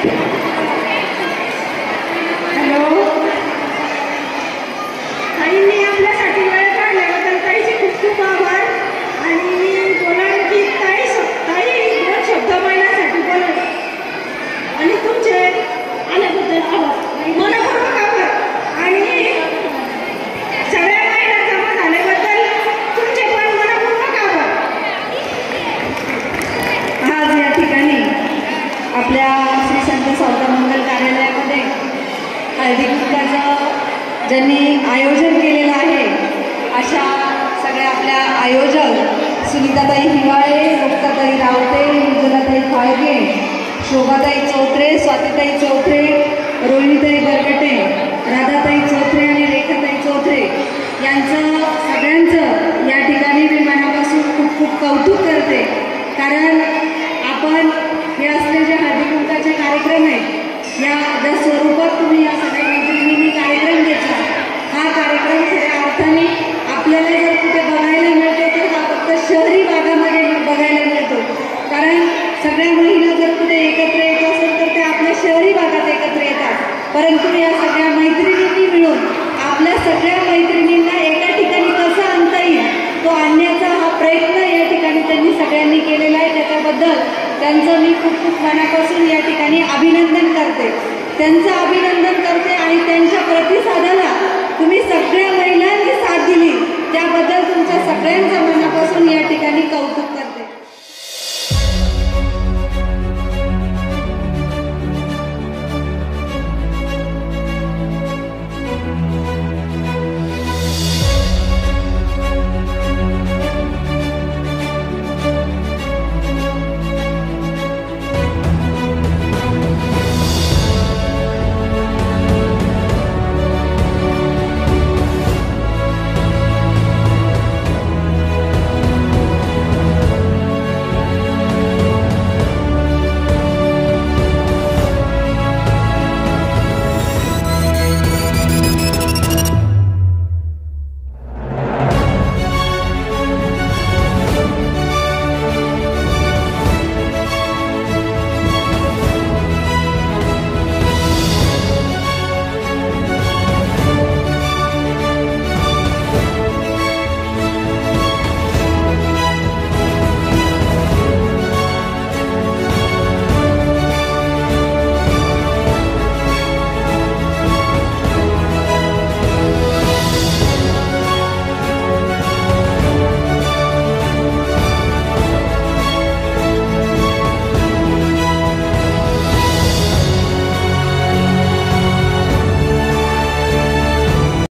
Hello, ताईंनी आपल्यासाठी वेळ काढल्याबद्दल ताईचे खूप खूप आभार. आणि मी बोलाल की ताई दोन शब्द महिन्यासाठी बोलेल आणि तुमचे आल्याबद्दल आभार, मनपूर्वक आभार. आणि सगळ्या महिला जमा झाल्याबद्दल तुमचे पण मनपूर्वक आभार. आज या ठिकाणी आपल्या श्री संत स्वागत मंगल कार्यालयामध्ये हळदी कुंकाचं ज्यांनी आयोजन केलेलं आहे अशा सगळ्या आपल्या आयोजक सुनीताताई हिवाळे, मुक्ताताई रावते, उज्ज्वलाताई फाळके, शोभाताई चौत्रे, स्वातीताई चौत्रे, रोहिणीताई बरकटे, राधाताई चौत्रे आणि रेखाताई चौत्रे यांचं सगळ्यांचं या ठिकाणी मी मनापासून खूप खूप कौतुक करते. कारण आपण हे असले जे हळदी कुंकाचे कार्यक्रम आहेत या ज्या स्वरूपात तुम्ही या सगळ्या मैत्रिणींनी कार्यक्रम घेतला, हा कार्यक्रम खऱ्या अर्थाने आपल्याला जर कुठे बघायला मिळतो तर हा फक्त शहरी भागामध्ये बघायला मिळतो. कारण सगळ्या महिला जर कुठे एकत्र येत असेल तर त्या आपल्या शहरी भागात एकत्र येतात. परंतु या सगळ्या मैत्रिणींनी मिळून आपल्या सगळ्या मैत्रिणींना एका ठिकाणी कसं आणता येईल तो आणण्याचा हा प्रयत्न या ठिकाणी त्यांनी सगळ्यांनी केलेला आहे. त्याच्याबद्दल त्यांचं मी खूप खूप मनापासून या ठिकाणी अभिनंदन करते, त्यांचं अभिनंदन करते. आणि त्यांच्या प्रतिसादाला तुम्ही सगळ्या महिलांनी साथ दिली त्याबद्दल तुमच्या सगळ्यांचं मनापासून या ठिकाणी कौतुक